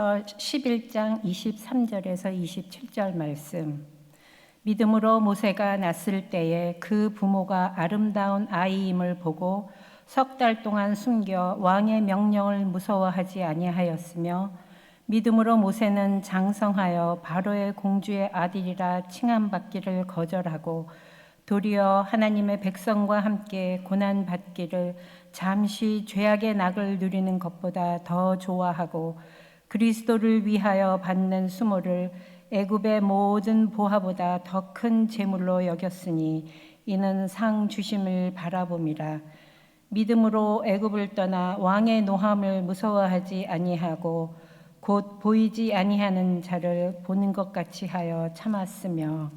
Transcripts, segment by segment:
11장 23절에서 27절 말씀. 믿음으로 모세가 낳았을 때에 그 부모가 아름다운 아이임을 보고 석 달 동안 숨겨 왕의 명령을 무서워하지 아니하였으며, 믿음으로 모세는 장성하여 바로의 공주의 아들이라 칭함받기를 거절하고 도리어 하나님의 백성과 함께 고난 받기를 잠시 죄악의 낙을 누리는 것보다 더 좋아하고, 그리스도를 위하여 받는 수모를 애굽의 모든 보화보다 더 큰 재물로 여겼으니 이는 상 주심을 바라봄이라. 믿음으로 애굽을 떠나 왕의 노함을 무서워하지 아니하고 곧 보이지 아니하는 자를 보는 것 같이 하여 참았으며.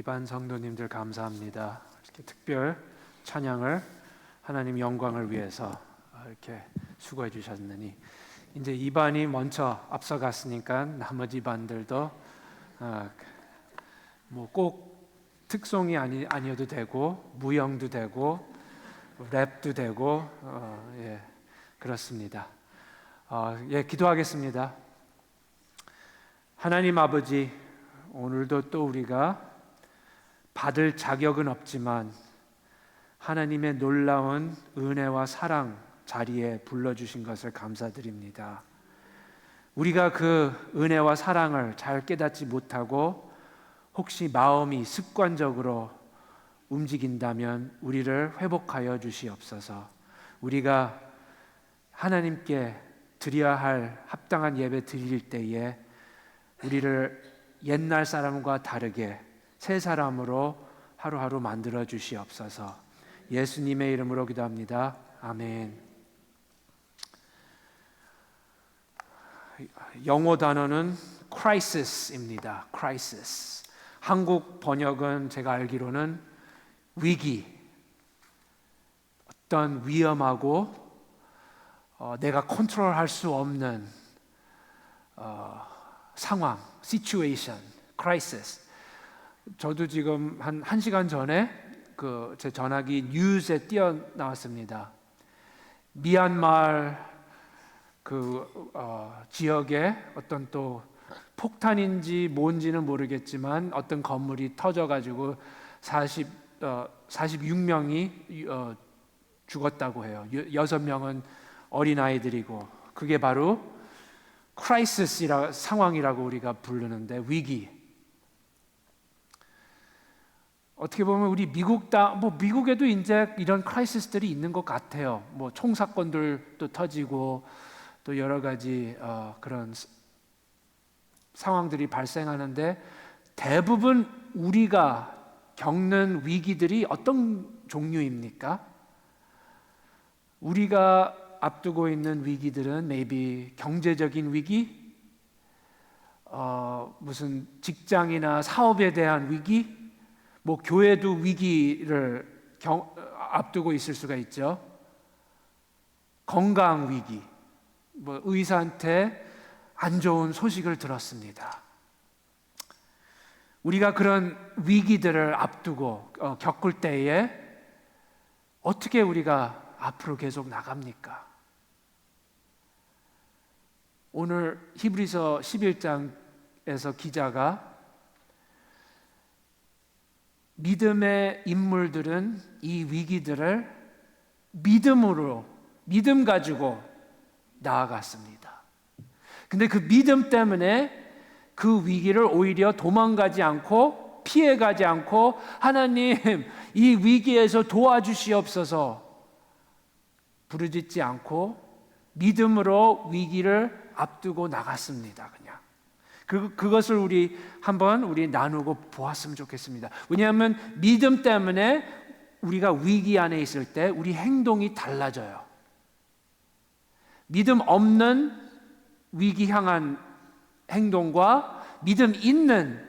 이반 성도님들 감사합니다. 이렇게 특별 찬양을 하나님 영광을 위해서 이렇게 수고해 주셨느니 이제 이반이 먼저 앞서갔으니까 나머지 반들도 뭐 꼭 특송이 아니어도 되고 무용도 되고 랩도 되고 예, 그렇습니다. 예, 기도하겠습니다. 하나님 아버지, 오늘도 또 우리가 받을 자격은 없지만 하나님의 놀라운 은혜와 사랑 자리에 불러주신 것을 감사드립니다. 우리가 그 은혜와 사랑을 잘 깨닫지 못하고 혹시 마음이 습관적으로 움직인다면 우리를 회복하여 주시옵소서. 우리가 하나님께 드려야 할 합당한 예배 드릴 때에 우리를 옛날 사람과 다르게 새 사람으로 하루하루 만들어 주시옵소서. 예수님의 이름으로 기도합니다. 아멘. 영어 단어는 crisis입니다. crisis. 한국 번역은 제가 알기로는 위기, 어떤 위험하고 내가 컨트롤할 수 없는 상황, situation, crisis. 저도 지금 한 1시간 전에 제 전화기 뉴스에 띄어나왔습니다. 미얀마 지역에 어떤 또 폭탄인지 뭔지는 모르겠지만 어떤 건물이 터져가지고 46명이 죽었다고 해요. 6명은 어린아이들이고 그게 바로 크라이시스 상황이라고 우리가 부르는데 위기. 어떻게 보면 우리 미국에도 이제 이런 크라이시스들이 있는 것 같아요. 뭐 총사건들도 터지고 또 여러 가지 그런 상황들이 발생하는데 대부분 우리가 겪는 위기들이 어떤 종류입니까? 우리가 앞두고 있는 위기들은 maybe 경제적인 위기, 무슨 직장이나 사업에 대한 위기, 뭐 교회도 위기를 앞두고 있을 수가 있죠. 건강 위기, 뭐 의사한테 안 좋은 소식을 들었습니다. 우리가 그런 위기들을 앞두고 겪을 때에 어떻게 우리가 앞으로 계속 나갑니까? 오늘 히브리서 11장에서 기자가 믿음의 인물들은 이 위기들을 믿음 가지고 나아갔습니다. 근데 그 믿음 때문에 그 위기를 오히려 도망가지 않고 피해가지 않고 하나님 이 위기에서 도와주시옵소서 부르짖지 않고 믿음으로 위기를 앞두고 나갔습니다. 그냥 그것을 우리 나누고 보았으면 좋겠습니다. 왜냐하면 믿음 때문에 우리가 위기 안에 있을 때 우리 행동이 달라져요. 믿음 없는 위기 향한 행동과 믿음 있는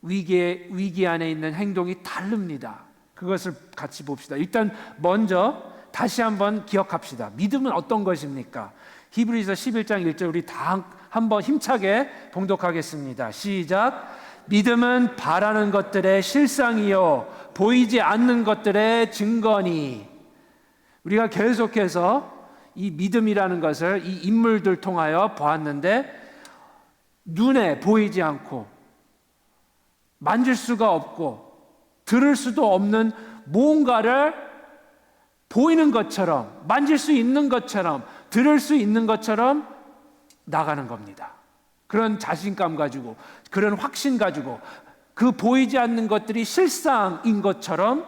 위기 안에 있는 행동이 다릅니다. 그것을 같이 봅시다. 일단 먼저 다시 한번 기억합시다. 믿음은 어떤 것입니까? 히브리서 11장 1절 우리 다 한번 힘차게 봉독하겠습니다. 시작. 믿음은 바라는 것들의 실상이요 보이지 않는 것들의 증거니. 우리가 계속해서 이 믿음이라는 것을 이 인물들 통하여 보았는데 눈에 보이지 않고 만질 수가 없고 들을 수도 없는 뭔가를 보이는 것처럼 만질 수 있는 것처럼 들을 수 있는 것처럼 나가는 겁니다. 그런 자신감 가지고 그런 확신 가지고 그 보이지 않는 것들이 실상인 것처럼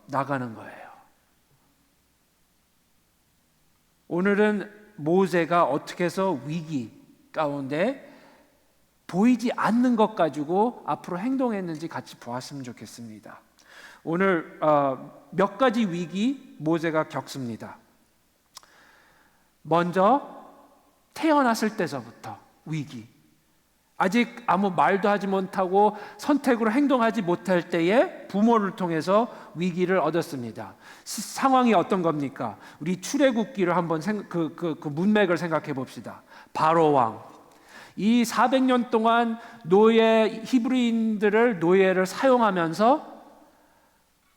나가는 거예요. 오늘은 모세가 어떻게 해서 위기 가운데 보이지 않는 것 가지고 앞으로 행동했는지 같이 보았으면 좋겠습니다. 오늘 몇 가지 위기 모세가 겪습니다. 먼저 태어났을 때서부터 위기. 아직 아무 말도 하지 못하고 선택으로 행동하지 못할 때에 부모를 통해서 위기를 얻었습니다. 상황이 어떤 겁니까? 우리 출애굽기를 한번 그 문맥을 생각해 봅시다. 바로 왕. 이 400년 동안 히브리인들을 노예를 사용하면서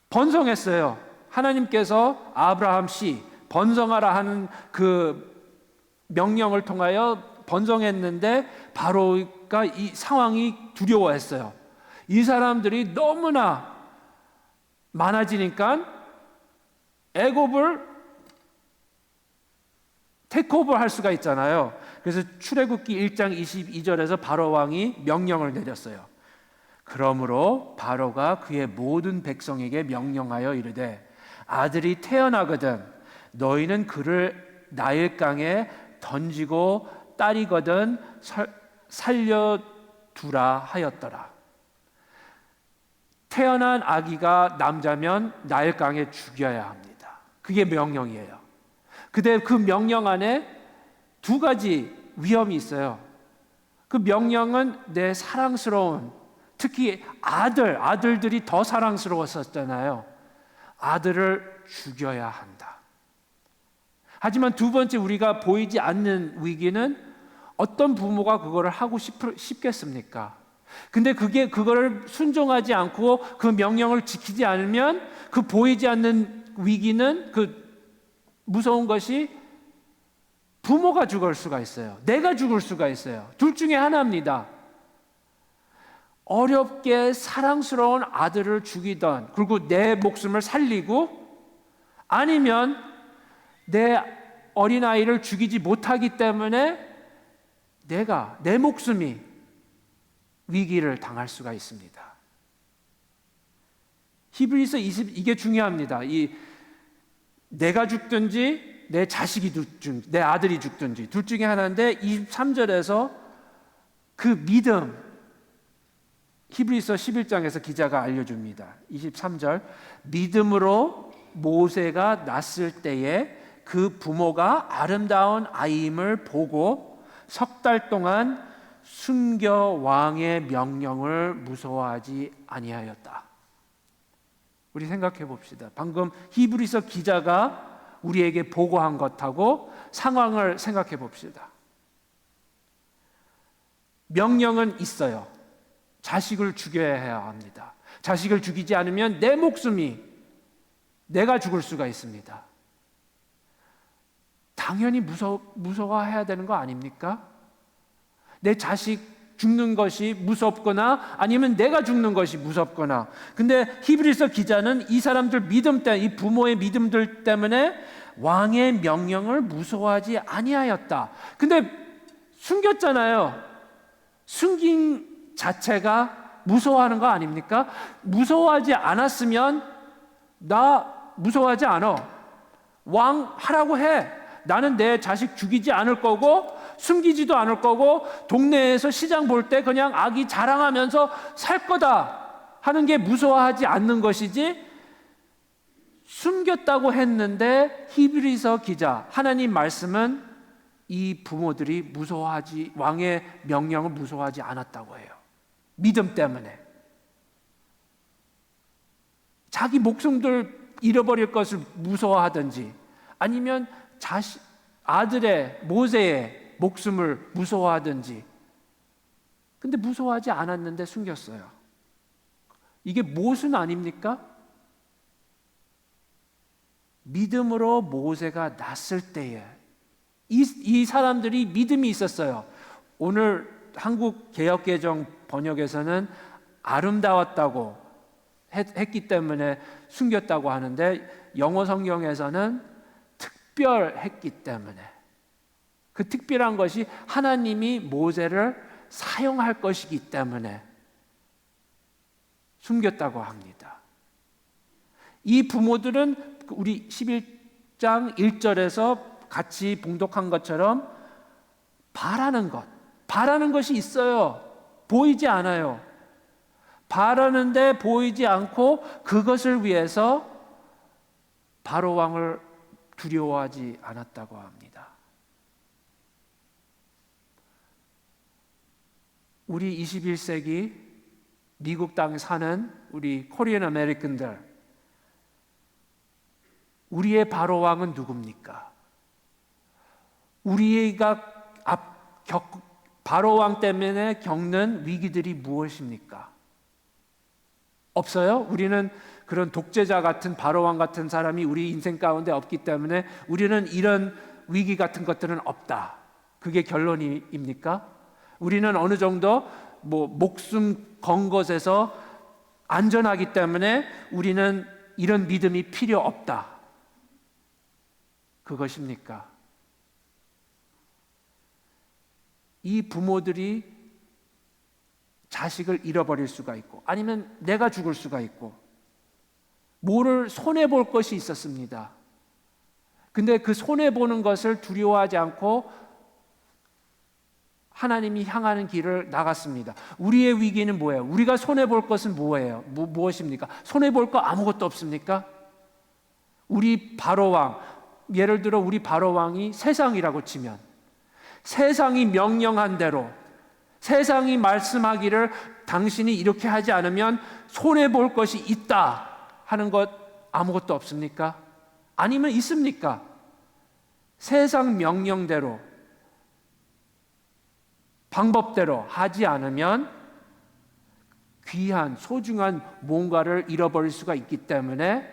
번성했어요. 하나님께서 아브라함 씨 번성하라 하는 그 명령을 통하여 번성했는데 바로가 이 상황이 두려워했어요. 이 사람들이 너무나 많아지니까 애굽을 테이크오버 할 수가 있잖아요. 그래서 출애굽기 1장 22절에서 바로 왕이 명령을 내렸어요. 그러므로 바로가 그의 모든 백성에게 명령하여 이르되 아들이 태어나거든 너희는 그를 나일강에 던지고 딸이거든 살려두라 하였더라. 태어난 아기가 남자면 나일강에 죽여야 합니다. 그게 명령이에요. 근데 그 명령 안에 두 가지 위험이 있어요. 그 명령은 내 사랑스러운, 특히 아들들이 더 사랑스러웠었잖아요. 아들을 죽여야 한다. 하지만 두 번째 우리가 보이지 않는 위기는 어떤 부모가 그거를 하고 싶겠습니까? 근데 그거를 순종하지 않고 그 명령을 지키지 않으면 그 보이지 않는 위기는 그 무서운 것이 부모가 죽을 수가 있어요. 내가 죽을 수가 있어요. 둘 중에 하나입니다. 어렵게 사랑스러운 아들을 죽이던 그리고 내 목숨을 살리고 아니면 내 어린아이를 죽이지 못하기 때문에 내 목숨이 위기를 당할 수가 있습니다. 히브리서 20 이게 중요합니다. 내가 죽든지 내 자식이 죽든지 내 아들이 죽든지 둘 중에 하나인데 23절에서 그 믿음 히브리서 11장에서 기자가 알려줍니다. 23절 믿음으로 모세가 낳았을 때에 그 부모가 아름다운 아이임을 보고 석 달 동안 숨겨 왕의 명령을 무서워하지 아니하였다. 우리 생각해 봅시다. 방금 히브리서 기자가 우리에게 보고한 것하고 상황을 생각해 봅시다. 명령은 있어요. 자식을 죽여야 합니다. 자식을 죽이지 않으면 내 목숨이 내가 죽을 수가 있습니다. 당연히 무서워해야 되는 거 아닙니까? 내 자식 죽는 것이 무섭거나 아니면 내가 죽는 것이 무섭거나. 근데 히브리서 기자는 이 사람들 믿음 때문에 이 부모의 믿음들 때문에 왕의 명령을 무서워하지 아니하였다. 근데 숨겼잖아요. 숨긴 자체가 무서워하는 거 아닙니까? 무서워하지 않았으면 나 무서워하지 않아. 왕 하라고 해. 나는 내 자식 죽이지 않을 거고 숨기지도 않을 거고 동네에서 시장 볼 때 그냥 아기 자랑하면서 살 거다 하는 게 무서워하지 않는 것이지 숨겼다고 했는데 히브리서 기자 하나님 말씀은 이 부모들이 왕의 명령을 무서워하지 않았다고 해요. 믿음 때문에 자기 목숨들 잃어버릴 것을 무서워하든지 아니면 아들의 모세의 목숨을 무서워하든지. 근데 무서워하지 않았는데 숨겼어요. 이게 모순 아닙니까? 믿음으로 모세가 낳았을 때에 이 사람들이 믿음이 있었어요. 오늘 한국 개역개정 번역에서는 아름다웠다고 했기 때문에 숨겼다고 하는데 영어 성경에서는 특별했기 때문에 그 특별한 것이 하나님이 모세를 사용할 것이기 때문에 숨겼다고 합니다. 이 부모들은 우리 11장 1절에서 같이 봉독한 것처럼 바라는 것이 있어요. 보이지 않아요. 바라는데 보이지 않고 그것을 위해서 바로 왕을 두려워하지 않았다고 합니다. 우리 21세기 미국 땅에 사는 우리 코리안 아메리칸들, 우리의 바로왕은 누굽니까? 우리가 바로왕 때문에 겪는 위기들이 무엇입니까? 없어요? 우리는 그런 독재자 같은 바로왕 같은 사람이 우리 인생 가운데 없기 때문에 우리는 이런 위기 같은 것들은 없다. 그게 결론입니까? 우리는 어느 정도 목숨 건 것에서 안전하기 때문에 우리는 이런 믿음이 필요 없다. 그것입니까? 이 부모들이 자식을 잃어버릴 수가 있고, 아니면 내가 죽을 수가 있고, 뭐를 손해볼 것이 있었습니다. 근데 그 손해보는 것을 두려워하지 않고 하나님이 향하는 길을 나갔습니다. 우리의 위기는 뭐예요? 우리가 손해볼 것은 뭐예요? 무엇입니까? 손해볼 거 아무것도 없습니까? 우리 바로왕, 예를 들어 우리 바로왕이 세상이라고 치면, 세상이 명령한 대로, 세상이 말씀하기를 당신이 이렇게 하지 않으면 손해볼 것이 있다 하는 것 아무것도 없습니까? 아니면 있습니까? 세상 명령대로, 방법대로 하지 않으면 귀한 소중한 뭔가를 잃어버릴 수가 있기 때문에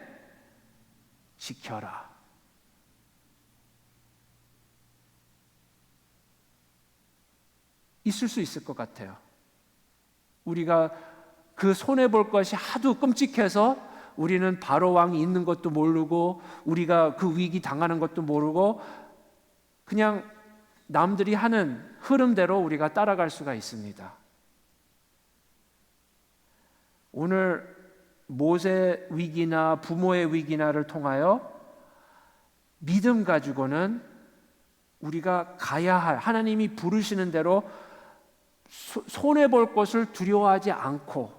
지켜라. 있을 수 있을 것 같아요. 우리가 그 손해볼 것이 하도 끔찍해서 우리는 바로왕이 있는 것도 모르고, 우리가 그 위기 당하는 것도 모르고, 그냥 남들이 하는 흐름대로 우리가 따라갈 수가 있습니다. 오늘 모세 위기나 부모의 위기나를 통하여 믿음 가지고는 우리가 가야 할, 하나님이 부르시는 대로 손해볼 것을 두려워하지 않고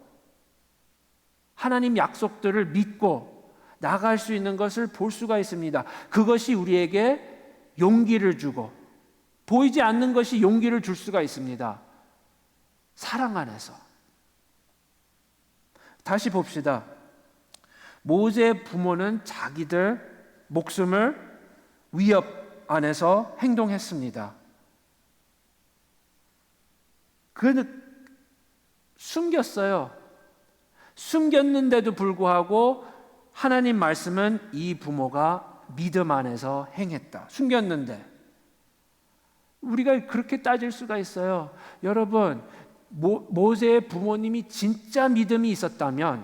하나님 약속들을 믿고 나갈 수 있는 것을 볼 수가 있습니다. 그것이 우리에게 용기를 주고, 보이지 않는 것이 용기를 줄 수가 있습니다. 사랑 안에서. 다시 봅시다. 모세의 부모는 자기들 목숨을 위협 안에서 행동했습니다. 그는 숨겼어요. 숨겼는데도 불구하고 하나님 말씀은 이 부모가 믿음 안에서 행했다. 숨겼는데. 우리가 그렇게 따질 수가 있어요. 여러분, 모세의 부모님이 진짜 믿음이 있었다면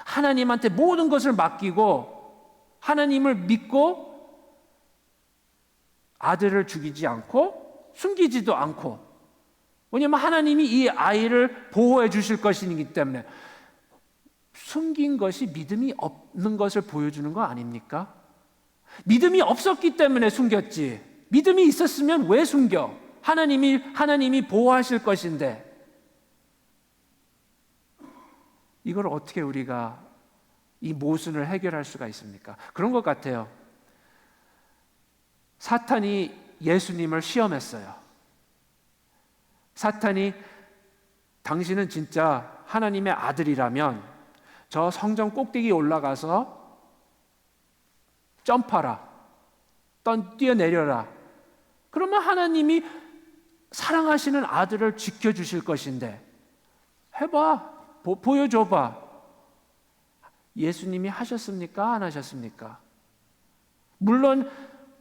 하나님한테 모든 것을 맡기고 하나님을 믿고 아들을 죽이지 않고 숨기지도 않고, 왜냐하면 하나님이 이 아이를 보호해 주실 것이기 때문에, 숨긴 것이 믿음이 없는 것을 보여주는 거 아닙니까? 믿음이 없었기 때문에 숨겼지, 믿음이 있었으면 왜 숨겨? 하나님이 보호하실 것인데. 이걸 어떻게 우리가 이 모순을 해결할 수가 있습니까? 그런 것 같아요. 사탄이 예수님을 시험했어요. 사탄이 당신은 진짜 하나님의 아들이라면 저 성전 꼭대기에 올라가서 점프하라, 뛰어내려라. 그러면 하나님이 사랑하시는 아들을 지켜주실 것인데 해봐, 보여줘봐. 예수님이 하셨습니까? 안 하셨습니까? 물론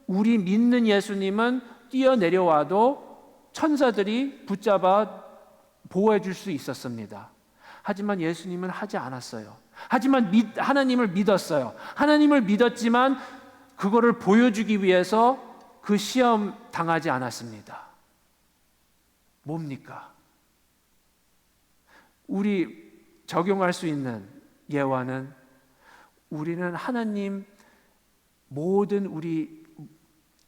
우리 믿는 예수님은 뛰어내려와도 천사들이 붙잡아 보호해 줄 수 있었습니다. 하지만 예수님은 하지 않았어요. 하지만 하나님을 믿었어요. 하나님을 믿었지만 그거를 보여주기 위해서 그 시험 당하지 않았습니다. 뭡니까? 우리 적용할 수 있는 예화는, 우리는 하나님 모든 우리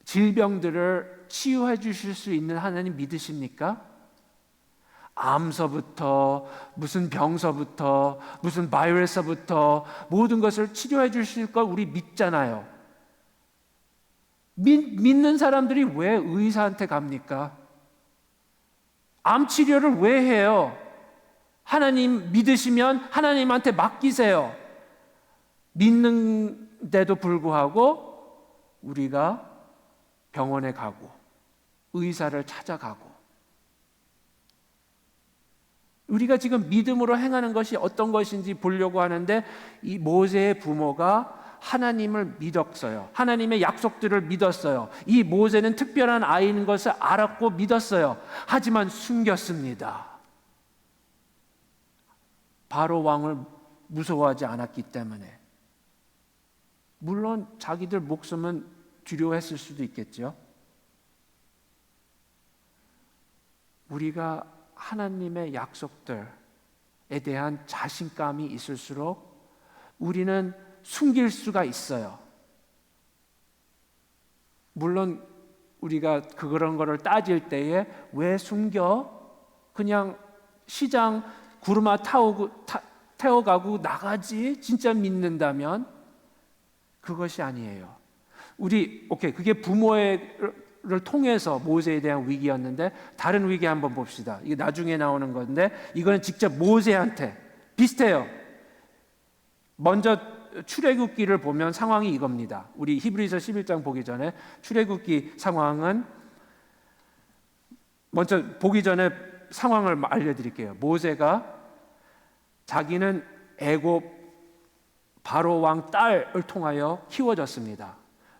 질병들을 치유해 주실 수 있는 하나님 믿으십니까? 암서부터 무슨 병서부터 무슨 바이러스부터 모든 것을 치료해 주실 걸 우리 믿잖아요. 믿는 사람들이 왜 의사한테 갑니까? 암 치료를 왜 해요? 하나님 믿으시면 하나님한테 맡기세요. 믿는데도 불구하고 우리가 병원에 가고 의사를 찾아가고, 우리가 지금 믿음으로 행하는 것이 어떤 것인지 보려고 하는데, 이 모세의 부모가 하나님을 믿었어요. 하나님의 약속들을 믿었어요. 이 모세는 특별한 아이인 것을 알았고 믿었어요. 하지만 숨겼습니다. 바로 왕을 무서워하지 않았기 때문에. 물론 자기들 목숨은 두려워했을 수도 있겠죠. 우리가 하나님의 약속들에 대한 자신감이 있을수록 우리는 숨길 수가 있어요. 물론 우리가 그런 거를 따질 때에 왜 숨겨? 그냥 시장 구르마 태워가고 나가지. 진짜 믿는다면 그것이 아니에요. 그게 부모를 통해서 모세에 대한 위기였는데, 다른 위기 한번 봅시다. 이게 나중에 나오는 건데, 이거는 직접 모세한테 비슷해요. 먼저 출애굽기를 보면 상황이 이겁니다. 우리 히브리서 11장 보기 전에 출애굽기 상황은, 먼저 보기 전에 상황을 알려드릴게요. 모세가 자기는 애굽 바로 왕 딸을 통하여 키워졌습니다.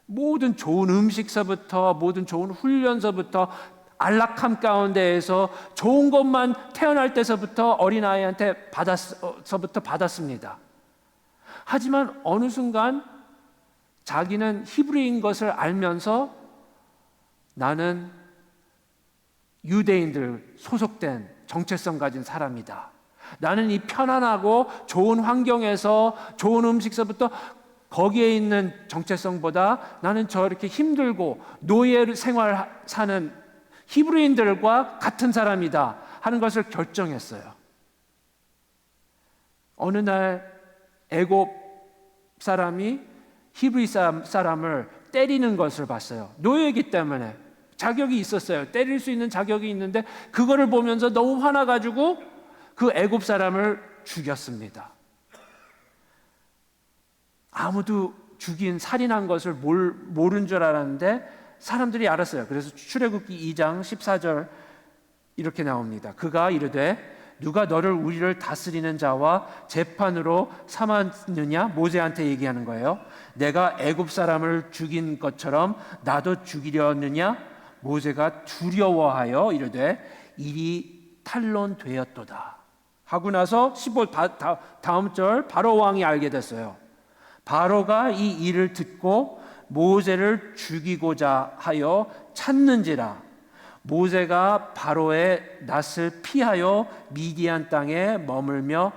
모든 좋은 음식서부터 모든 좋은 훈련서부터 안락함 가운데에서 좋은 것만 태어날 때서부터 어린아이한테 받았습니다. 하지만 어느 순간 자기는 히브리인 것을 알면서 나는 유대인들 소속된 정체성 가진 사람이다. 나는 이 편안하고 좋은 환경에서 좋은 음식서부터 거기에 있는 정체성보다 나는 저렇게 힘들고 노예 생활 사는 히브리인들과 같은 사람이다 하는 것을 결정했어요. 어느 날 애굽 사람이 히브리 사람을 때리는 것을 봤어요. 노예이기 때문에 자격이 있었어요. 때릴 수 있는 자격이 있는데 그거를 보면서 너무 화나가지고 그 애굽 사람을 죽였습니다. 아무도 살인한 것을 모른 줄 알았는데 사람들이 알았어요. 그래서 출애굽기 2장 14절 이렇게 나옵니다. 그가 이르되 누가 너를 우리를 다스리는 자와 재판으로 삼았느냐? 모세한테 얘기하는 거예요. 내가 애굽 사람을 죽인 것처럼 나도 죽이려느냐? 모세가 두려워하여 이르되 일이 탄론되었도다 하고 나서 15 다음 절 바로 왕이 알게 됐어요. 바로가 이 일을 듣고 모세를 죽이고자 하여 찾는지라. 모세가 바로의 낯을 피하여 미디안 땅에 머물며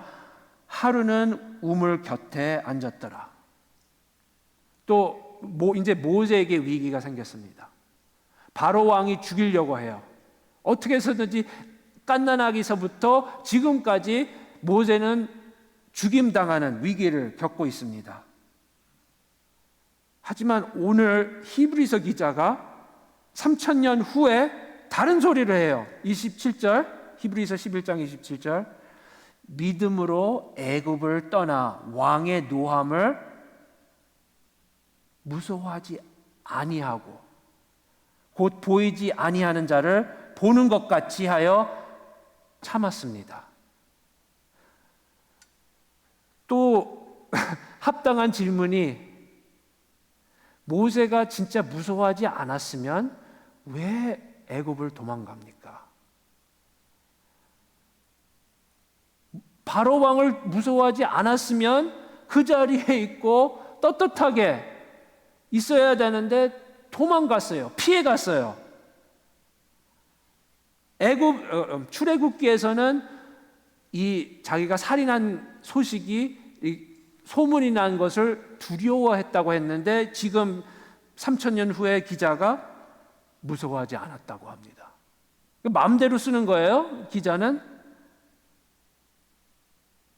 하루는 우물 곁에 앉았더라. 또 이제 모세에게 위기가 생겼습니다. 바로 왕이 죽이려고 해요. 어떻게 해서든지 갓난아기서부터 지금까지 모세는 죽임당하는 위기를 겪고 있습니다. 하지만 오늘 히브리서 기자가 3000년 후에 다른 소리를 해요. 27절, 히브리서 11장 27절. 믿음으로 애굽을 떠나 왕의 노함을 무서워하지 아니하고 곧 보이지 아니하는 자를 보는 것 같이 하여 참았습니다. 또 합당한 질문이, 모세가 진짜 무서워하지 않았으면 왜 애굽을 도망갑니까? 바로 왕을 무서워하지 않았으면 그 자리에 있고 떳떳하게 있어야 되는데 도망갔어요. 피해갔어요. 출애굽기에서는 이 자기가 살인한 소식이 소문이 난 것을 두려워했다고 했는데 지금 3000년 후에 기자가 무서워하지 않았다고 합니다. 마음대로 쓰는 거예요. 기자는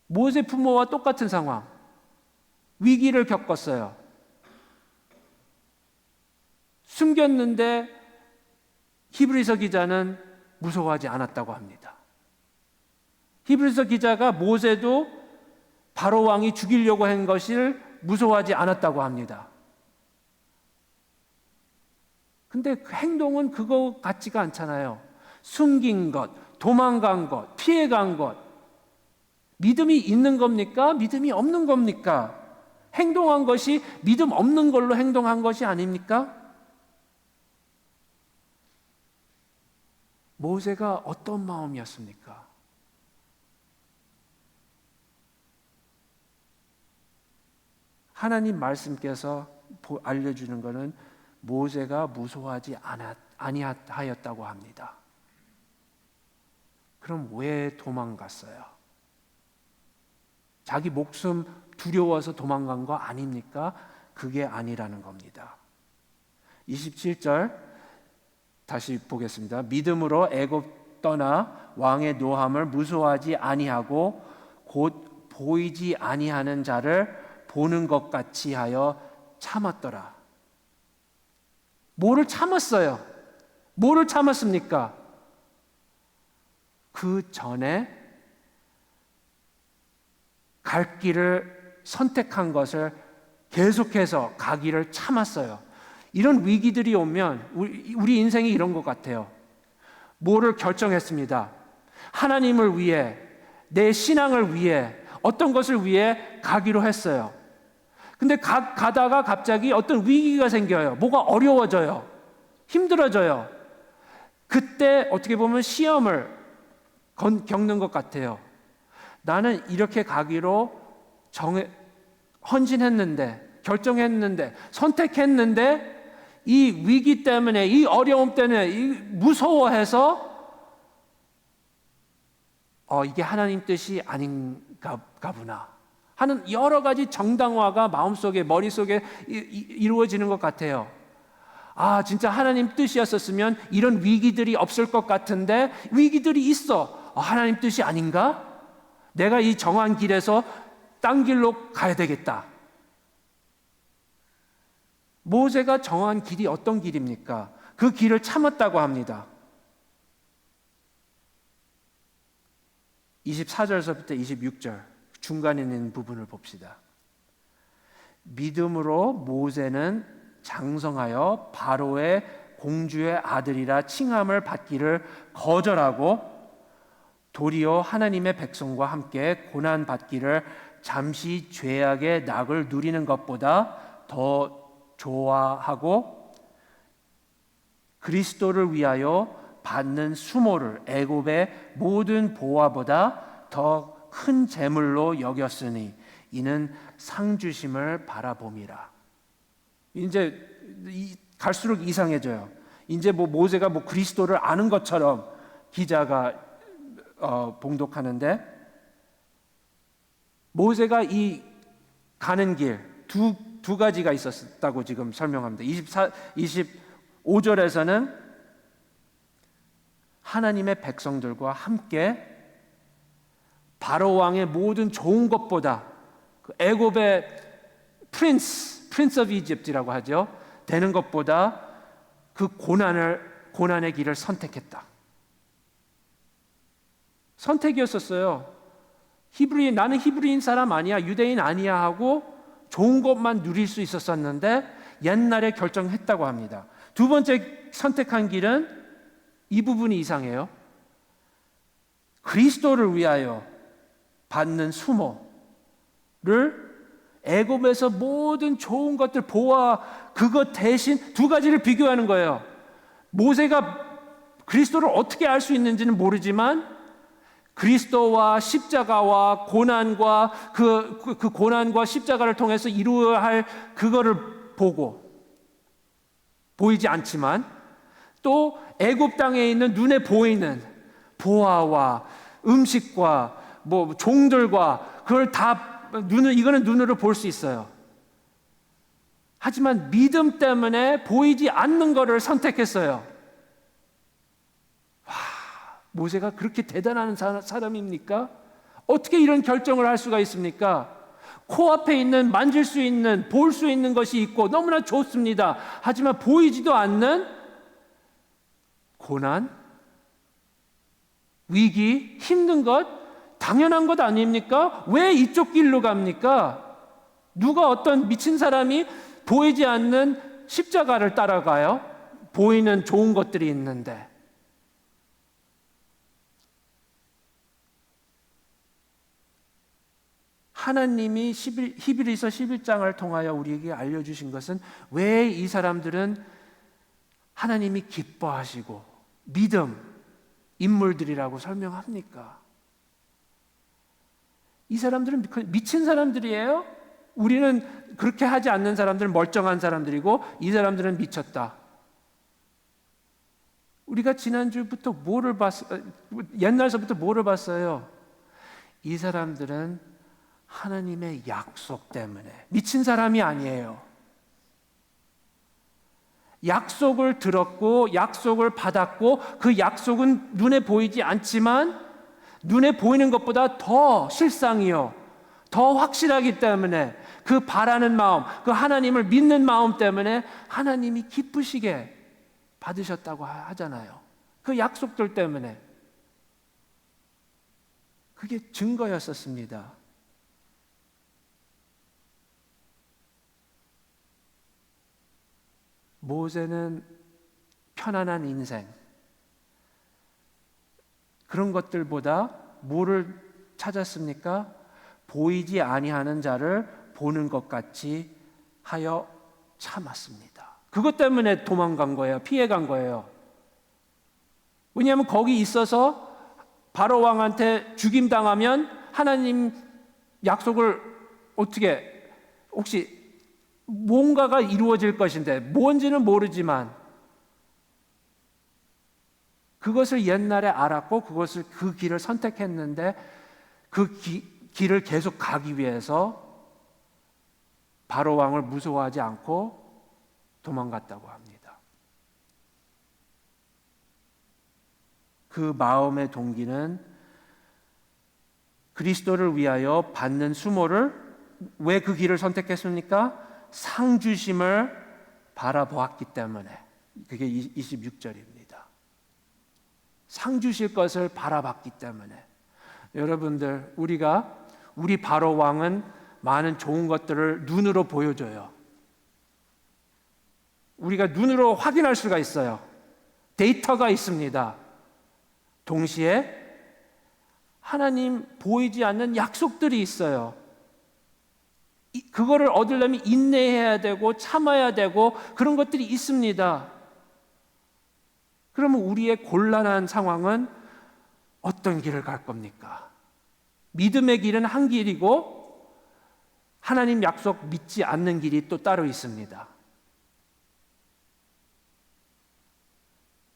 모세 부모와 똑같은 상황, 위기를 겪었어요. 숨겼는데 히브리서 기자는 무서워하지 않았다고 합니다. 히브리서 기자가 모세도 바로 왕이 죽이려고 한 것을 무서워하지 않았다고 합니다. 근데 그 행동은 그거 같지가 않잖아요. 숨긴 것, 도망간 것, 피해간 것. 믿음이 있는 겁니까? 믿음이 없는 겁니까? 행동한 것이 믿음 없는 걸로 행동한 것이 아닙니까? 모세가 어떤 마음이었습니까? 하나님 말씀께서 알려주는 것은 모세가 무서워하지 아니하였다고 합니다. 그럼 왜 도망갔어요? 자기 목숨 두려워서 도망간 거 아닙니까? 그게 아니라는 겁니다. 27절 다시 보겠습니다. 믿음으로 애굽 떠나 왕의 노함을 무서워하지 아니하고 곧 보이지 아니하는 자를 보는 것 같이 하여 참았더라. 뭐를 참았어요? 뭐를 참았습니까? 그 전에 갈 길을 선택한 것을 계속해서 가기를 참았어요. 이런 위기들이 오면 우리 인생이 이런 것 같아요. 뭐를 결정했습니다. 하나님을 위해, 내 신앙을 위해, 어떤 것을 위해 가기로 했어요. 근데 가다가 갑자기 어떤 위기가 생겨요. 뭐가 어려워져요. 힘들어져요. 그때 어떻게 보면 시험을 겪는 것 같아요. 나는 이렇게 가기로 헌신했는데, 결정했는데, 선택했는데 이 위기 때문에, 이 어려움 때문에 무서워해서 이게 하나님 뜻이 아닌가 보나 하는 여러 가지 정당화가 마음속에, 머릿속에 이루어지는 것 같아요. 진짜 하나님 뜻이었었으면 이런 위기들이 없을 것 같은데 위기들이 있어. 하나님 뜻이 아닌가? 내가 이 정한 길에서 딴 길로 가야 되겠다. 모세가 정한 길이 어떤 길입니까? 그 길을 참았다고 합니다. 24절서부터 26절 중간에 있는 부분을 봅시다. 믿음으로 모세는 장성하여 바로의 공주의 아들이라 칭함을 받기를 거절하고 도리어 하나님의 백성과 함께 고난 받기를 잠시 죄악의 낙을 누리는 것보다 더 좋아하고 그리스도를 위하여 받는 수모를 애굽의 모든 보화보다 더 큰 재물로 여겼으니 이는 상 주심을 바라봄이라. 이제 갈수록 이상해져요. 이제 모세가 그리스도를 아는 것처럼 기자가 봉독하는데, 모세가 이 가는 길 두 가지가 있었다고 지금 설명합니다. 25절에서는 하나님의 백성들과 함께 바로 왕의 모든 좋은 것보다 그 애굽의 프린스 오브 이집트라고 하죠. 되는 것보다 그 고난의 길을 선택했다. 선택이었었어요. 나는 히브리인 사람 아니야, 유대인 아니야 하고 좋은 것만 누릴 수 있었었는데 옛날에 결정했다고 합니다. 두 번째 선택한 길은 이 부분이 이상해요. 그리스도를 위하여 받는 수모를 애굽에서 모든 좋은 것들, 보아, 그것 대신 두 가지를 비교하는 거예요. 모세가 그리스도를 어떻게 알 수 있는지는 모르지만 그리스도와 십자가와 고난과 그 고난과 십자가를 통해서 이루어야 할 그거를 보이지 않지만 또 애굽 땅에 있는 눈에 보이는 보아와 음식과 종들과 그걸 다 이거는 눈으로 볼 수 있어요. 하지만 믿음 때문에 보이지 않는 것을 선택했어요. 모세가 그렇게 대단한 사람입니까? 어떻게 이런 결정을 할 수가 있습니까? 코앞에 있는, 만질 수 있는, 볼 수 있는 것이 있고 너무나 좋습니다. 하지만 보이지도 않는 고난, 위기, 힘든 것 당연한 것 아닙니까? 왜 이쪽 길로 갑니까? 누가 어떤 미친 사람이 보이지 않는 십자가를 따라가요? 보이는 좋은 것들이 있는데. 하나님이 히브리서 11장을 통하여 우리에게 알려주신 것은 왜 이 사람들은 하나님이 기뻐하시고 믿음 인물들이라고 설명합니까? 이 사람들은 미친 사람들이에요? 우리는 그렇게 하지 않는 사람들은 멀쩡한 사람들이고 이 사람들은 미쳤다. 우리가 지난주부터 옛날서부터 뭐를 봤어요? 이 사람들은 하나님의 약속 때문에 미친 사람이 아니에요. 약속을 들었고 약속을 받았고 그 약속은 눈에 보이지 않지만 눈에 보이는 것보다 더 실상이요, 더 확실하기 때문에 그 바라는 마음, 그 하나님을 믿는 마음 때문에 하나님이 기쁘시게 받으셨다고 하잖아요. 그 약속들 때문에. 그게 증거였었습니다. 모세는 편안한 인생, 그런 것들보다 뭐를 찾았습니까? 보이지 아니하는 자를 보는 것 같이 하여 참았습니다. 그것 때문에 도망간 거예요. 피해간 거예요. 왜냐하면 거기 있어서 바로 왕한테 죽임당하면 하나님 약속을 어떻게, 혹시 뭔가가 이루어질 것인데 뭔지는 모르지만 그것을 옛날에 알았고 그 길을 선택했는데 그 길을 계속 가기 위해서 바로 왕을 무서워하지 않고 도망갔다고 합니다. 그 마음의 동기는 그리스도를 위하여 받는 수모를, 왜 그 길을 선택했습니까? 상 주심을 바라보았기 때문에. 그게 26절입니다. 상 주실 것을 바라봤기 때문에. 여러분들, 우리 바로 왕은 많은 좋은 것들을 눈으로 보여줘요. 우리가 눈으로 확인할 수가 있어요. 데이터가 있습니다. 동시에 하나님 보이지 않는 약속들이 있어요. 그거를 얻으려면 인내해야 되고 참아야 되고 그런 것들이 있습니다. 그러면 우리의 곤란한 상황은 어떤 길을 갈 겁니까? 믿음의 길은 한 길이고 하나님 약속 믿지 않는 길이 또 따로 있습니다.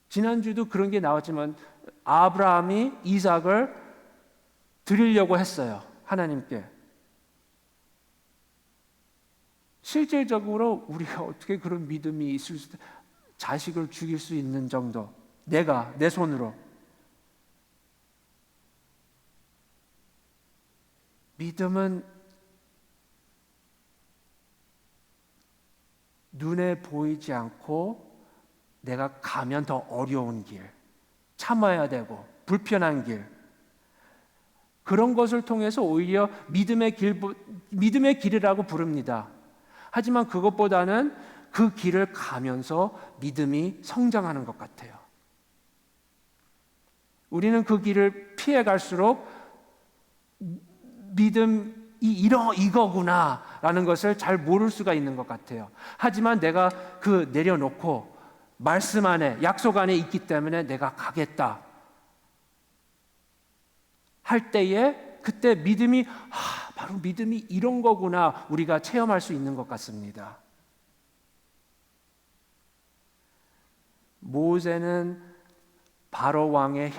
지난주도 그런 게 나왔지만 아브라함이 이삭을 드리려고 했어요. 하나님께. 실질적으로 우리가 어떻게 그런 믿음이 있을 수, 자식을 죽일 수 있는 정도, 내 손으로. 믿음은 눈에 보이지 않고 내가 가면 더 어려운 길, 참아야 되고 불편한 길, 그런 것을 통해서 오히려 믿음의 길이라고 부릅니다. 하지만 그것보다는 그 길을 가면서 믿음이 성장하는 것 같아요. 우리는 그 길을 피해 갈수록 믿음이 이거구나 라는 것을 잘 모를 수가 있는 것 같아요. 하지만 내가 내려놓고 말씀 안에, 약속 안에 있기 때문에 내가 가겠다 할 때에 그때 믿음이 바로 믿음이 이런 거구나 우리가 체험할 수 있는 것 같습니다. 모세는 바로 왕의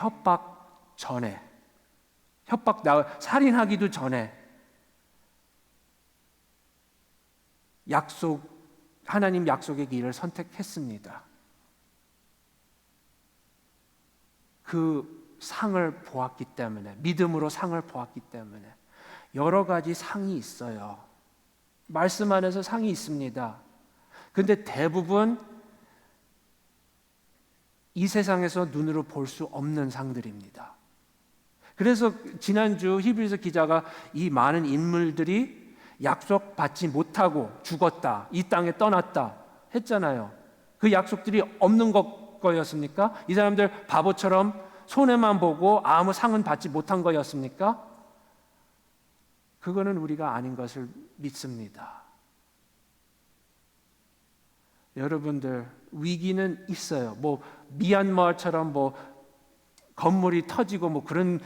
살인하기도 전에 하나님 약속의 길을 선택했습니다. 그 상을 보았기 때문에, 믿음으로 상을 보았기 때문에. 여러 가지 상이 있어요. 말씀 안에서 상이 있습니다. 근데 대부분 이 세상에서 눈으로 볼 수 없는 상들입니다. 그래서 지난주 히브리서 기자가 이 많은 인물들이 약속받지 못하고 죽었다, 이 땅에 떠났다 했잖아요. 그 약속들이 없는 거였습니까? 이 사람들 바보처럼 손해만 보고 아무 상은 받지 못한 거였습니까? 그거는 우리가 아닌 것을 믿습니다. 여러분들, 위기는 있어요. 뭐 미얀마처럼 뭐 건물이 터지고 뭐 그런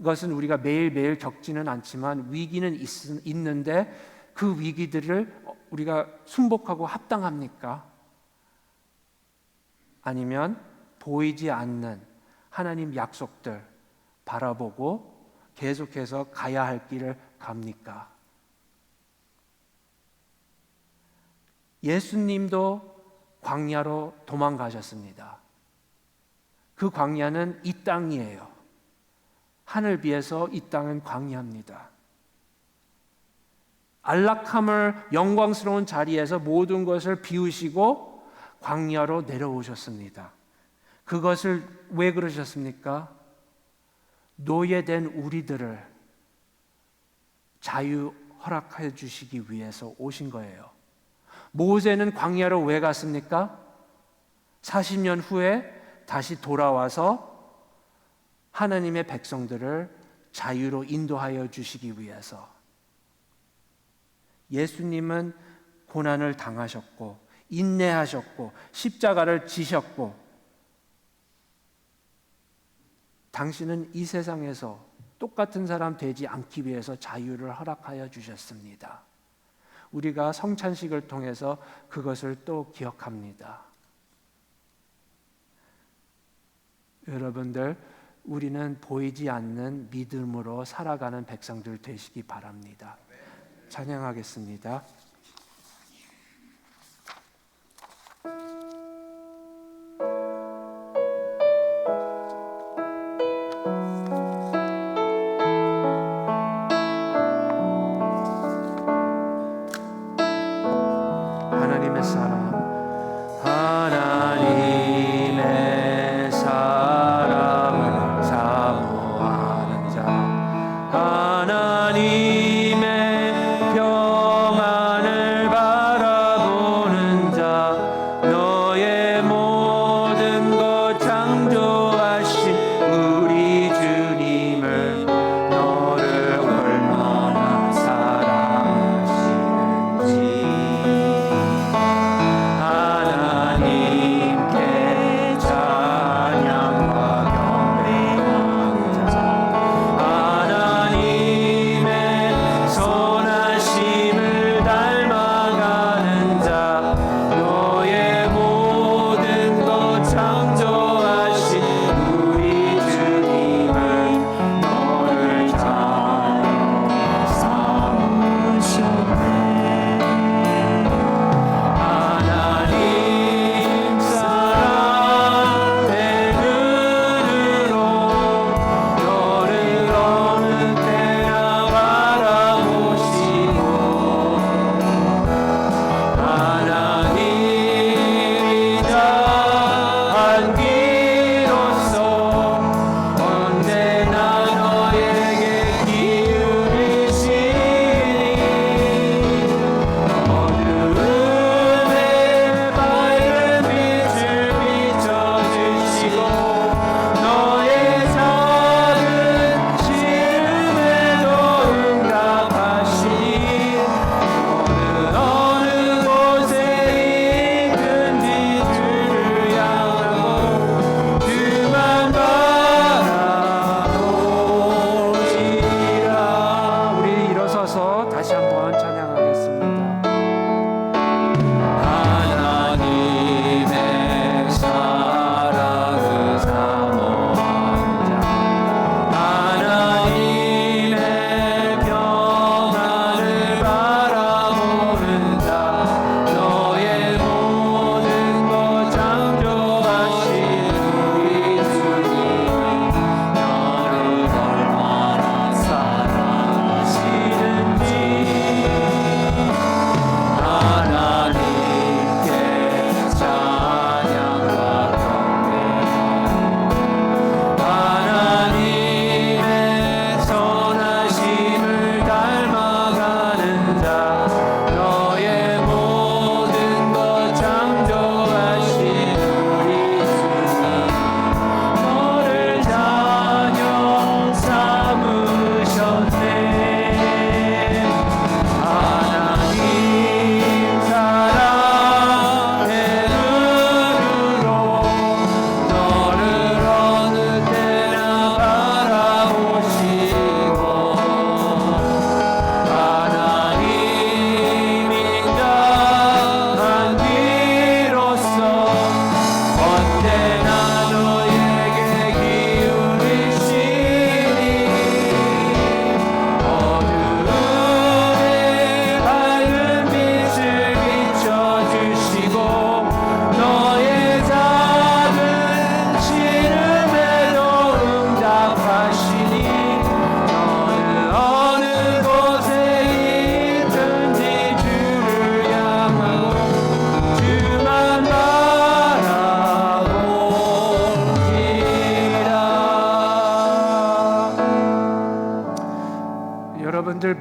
것은 우리가 매일매일 겪지는 않지만 위기는 있는데 그 위기들을 우리가 순복하고 합당합니까? 아니면 보이지 않는 하나님 약속들 바라보고 계속해서 가야 할 길을 갑니까? 예수님도 광야로 도망가셨습니다. 그 광야는 이 땅이에요. 하늘 비해서 이 땅은 광야입니다. 안락함을 영광스러운 자리에서 모든 것을 비우시고 광야로 내려오셨습니다. 그것을 왜 그러셨습니까? 노예된 우리들을 자유 허락해 주시기 위해서 오신 거예요. 모세는 광야로 왜 갔습니까? 40년 후에 다시 돌아와서 하나님의 백성들을 자유로 인도하여 주시기 위해서. 예수님은 고난을 당하셨고 인내하셨고 십자가를 지셨고 당신은 이 세상에서 똑같은 사람 되지 않기 위해서 자유를 허락하여 주셨습니다. 우리가 성찬식을 통해서 그것을 또 기억합니다. 여러분들, 우리는 보이지 않는 믿음으로 살아가는 백성들 되시기 바랍니다. 찬양하겠습니다. 하나님의 사랑, 하나님의 사랑을 사모하는 자, 하나님의 평안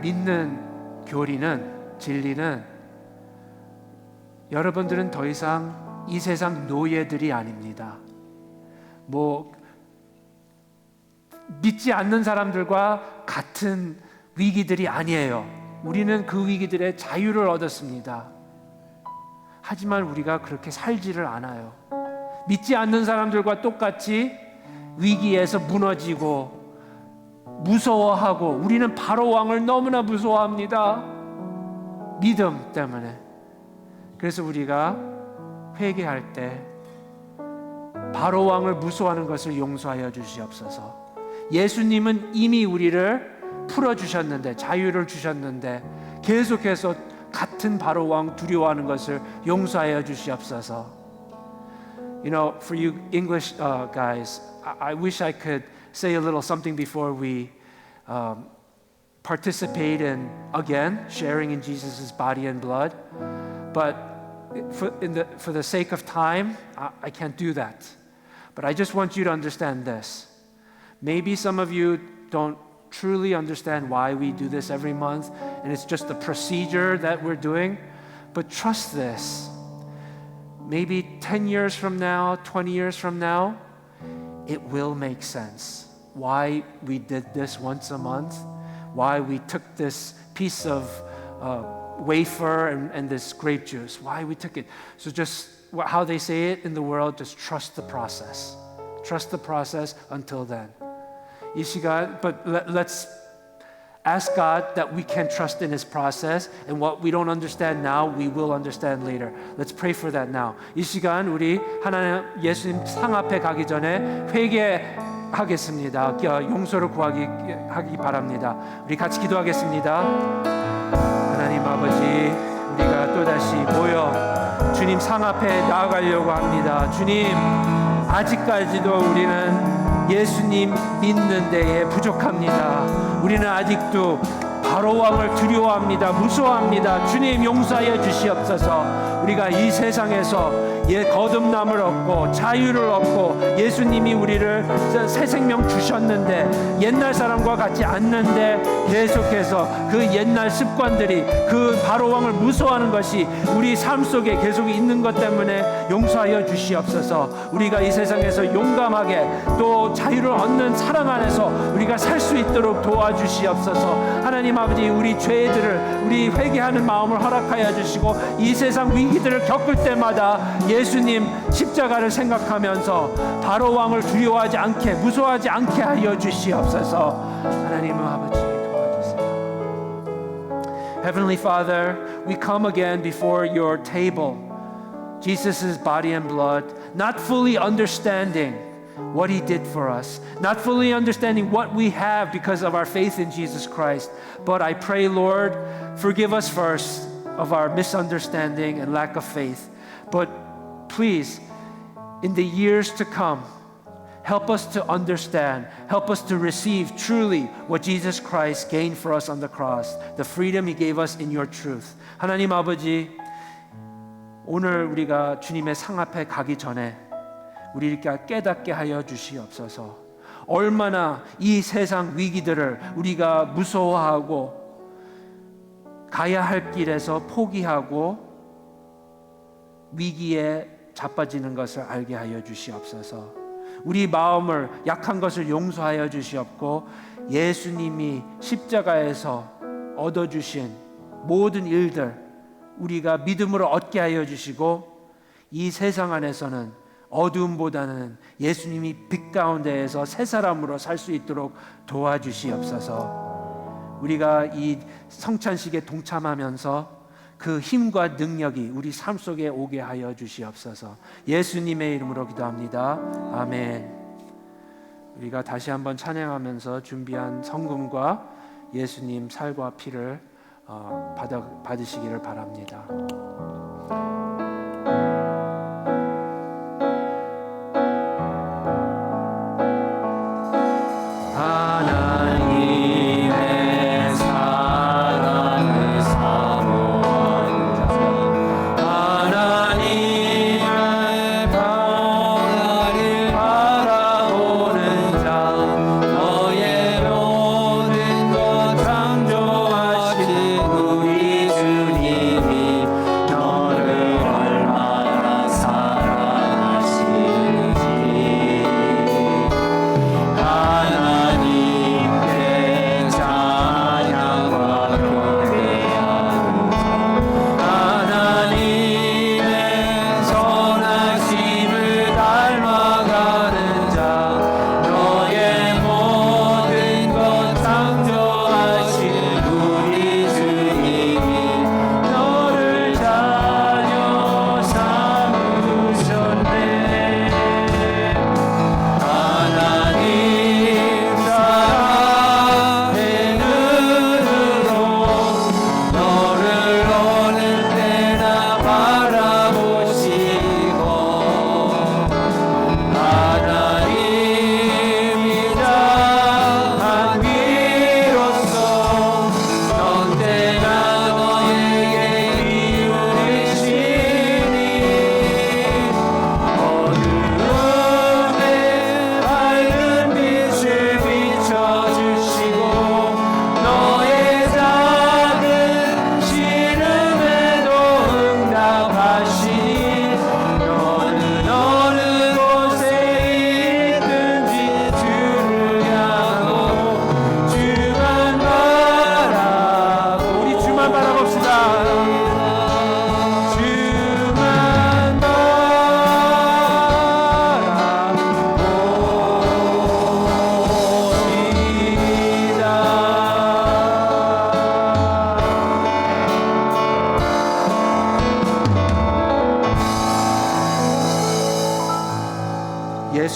믿는 교리는, 진리는, 여러분들은 더 이상 이 세상 노예들이 아닙니다. 믿지 않는 사람들과 같은 위기들이 아니에요. 우리는 그 위기들의 자유를 얻었습니다. 하지만 우리가 그렇게 살지를 않아요. 믿지 않는 사람들과 똑같이 위기에서 무너지고 무서워하고, 우리는 바로 왕을 너무나 무서워합니다. 믿음 때문에. 그래서 우리가 회개할 때 바로 왕을 무서워하는 것을 용서하여 주시옵소서. 예수님은 이미 우리를 풀어주셨는데, 자유를 주셨는데, 계속해서 같은 바로 왕 두려워하는 것을 용서하여 주시옵소서. You know, for you English guys, I wish I could say a little something before we participate in, again, sharing in Jesus' body and blood. But for the sake of time, I can't do that. But I just want you to understand this. Maybe some of you don't truly understand why we do this every month, and it's just the procedure that we're doing. But trust this. Maybe 10 years from now, 20 years from now, it will make sense why we did this once a month, why we took this piece of wafer and this grape juice, why we took it. So just how they say it in the world, just trust the process. Trust the process until then. 이 시간, but let's ask God that we can trust in His process, and what we don't understand now, we will understand later. Let's pray for that now. 이 시간 우리 하나님 예수님 상 앞에 가기 전에 회개하겠습니다. 용서를 구하기 바랍니다. 우리 같이 기도하겠습니다. 하나님 아버지, 우리가 또다시 모여 주님 상 앞에 나아가려고 합니다. 주님, 아직까지도 우리는 예수님 믿는 데에 부족합니다. 우리는 아직도 바로 왕을 두려워합니다. 무서워합니다. 주님 용서하여 주시옵소서. 우리가 이 세상에서 거듭남을 얻고 자유를 얻고 예수님이 우리를 새 생명 주셨는데 옛날 사람과 같지 않는데 계속해서 그 옛날 습관들이, 그 바로 왕을 무서워하는 것이 우리 삶 속에 계속 있는 것 때문에 용서하여 주시옵소서. 우리가 이 세상에서 용감하게 또 자유를 얻는 사랑 안에서 우리가 살 수 있도록 도와주시옵소서. 하나님 아버지, 우리 죄들을, 우리 회개하는 마음을 허락하여 주시고 이 세상 위기들을 겪을 때마다 예수님 십자가를 생각하면서 바로 왕을 두려워하지 않게, 무서워하지 않게 하여 주시옵소서. 하나님 아버지 도와주세요. Heavenly Father, we come again before your table, Jesus' body and blood, not fully understanding what He did for us, not fully understanding what we have because of our faith in Jesus Christ. But I pray, Lord, forgive us first of our misunderstanding and lack of faith. But please, in the years to come, help us to understand, help us to receive truly what Jesus Christ gained for us on the cross, the freedom He gave us in your truth. 하나님 아버지, 오늘 우리가 주님의 상 앞에 가기 전에 우리가 깨닫게 하여 주시옵소서. 얼마나 이 세상 위기들을 우리가 무서워하고 가야 할 길에서 포기하고 위기에 자빠지는 것을 알게 하여 주시옵소서. 우리 마음을, 약한 것을 용서하여 주시옵고 예수님이 십자가에서 얻어주신 모든 일들 우리가 믿음으로 얻게 하여 주시고 이 세상 안에서는 어두움보다는 예수님이 빛 가운데에서 새 사람으로 살 수 있도록 도와주시옵소서. 우리가 이 성찬식에 동참하면서 그 힘과 능력이 우리 삶 속에 오게 하여 주시옵소서. 예수님의 이름으로 기도합니다. 아멘. 우리가 다시 한번 찬양하면서 준비한 성금과 예수님 살과 피를 받으시기를 바랍니다. 너의 모든 것 창조하신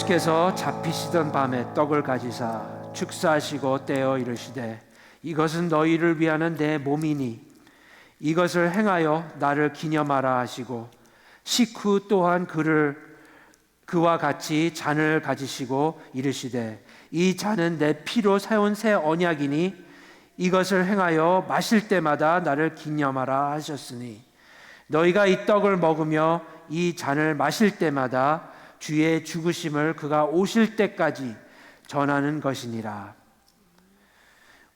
예수께서 잡히시던 밤에 떡을 가지사 축사하시고 떼어 이르시되 이것은 너희를 위하는 내 몸이니 이것을 행하여 나를 기념하라 하시고 식후 또한 그와 같이 잔을 가지시고 이르시되 이 잔은 내 피로 세운 새 언약이니 이것을 행하여 마실 때마다 나를 기념하라 하셨으니 너희가 이 떡을 먹으며 이 잔을 마실 때마다 주의 죽으심을 그가 오실 때까지 전하는 것이니라.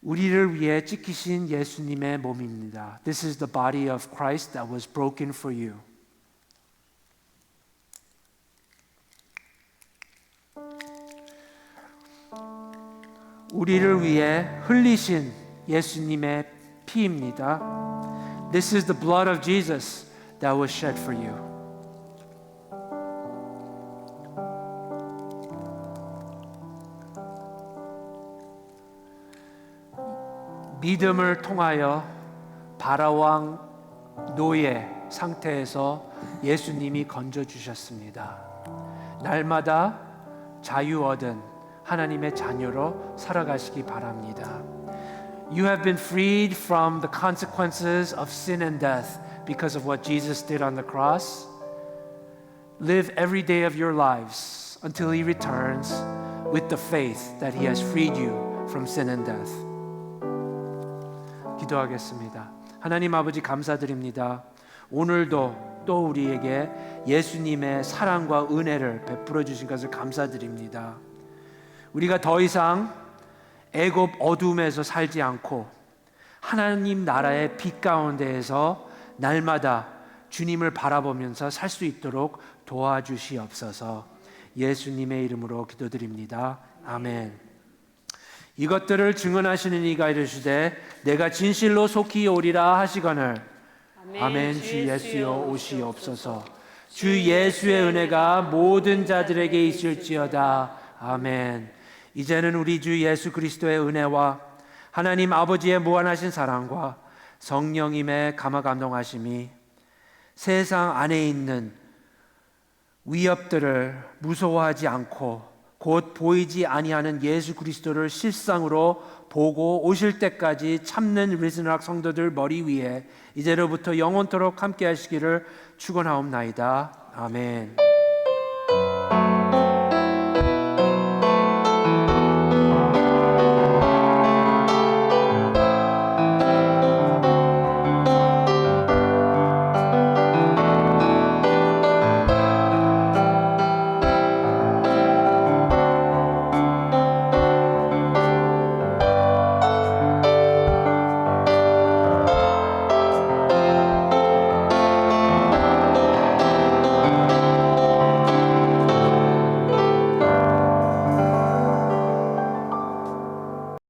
우리를 위해 찢기신 예수님의 몸입니다. This is the body of Christ that was broken for you. 우리를 위해 흘리신 예수님의 피입니다. This is the blood of Jesus that was shed for you. 믿음을 통하여 바라왕 노예 상태에서 예수님이 건져주셨습니다. 날마다 자유 얻은 하나님의 자녀로 살아가시기 바랍니다. You have been freed from the consequences of sin and death because of what Jesus did on the cross. Live every day of your lives until He returns with the faith that He has freed you from sin and death. 기도하겠습니다. 하나님 아버지 감사드립니다. 오늘도 또 우리에게 예수님의 사랑과 은혜를 베풀어 주신 것을 감사드립니다. 우리가 더 이상 애굽 어둠에서 살지 않고 하나님 나라의 빛 가운데에서 날마다 주님을 바라보면서 살 수 있도록 도와주시옵소서. 예수님의 이름으로 기도드립니다. 아멘. 이것들을 증언하시는 이가 이르시되 내가 진실로 속히 오리라 하시거늘 아멘. 주 예수여 오시옵소서. 주 예수의 은혜가 모든 자들에게 있을지어다. 아멘. 이제는 우리 주 예수 그리스도의 은혜와 하나님 아버지의 무한하신 사랑과 성령님의 감화감동하심이 세상 안에 있는 위협들을 무서워하지 않고 곧 보이지 아니하는 예수 그리스도를 실상으로 보고 오실 때까지 참는 리즈너락 성도들 머리 위에 이제로부터 영원토록 함께 하시기를 축원하옵나이다. 아멘.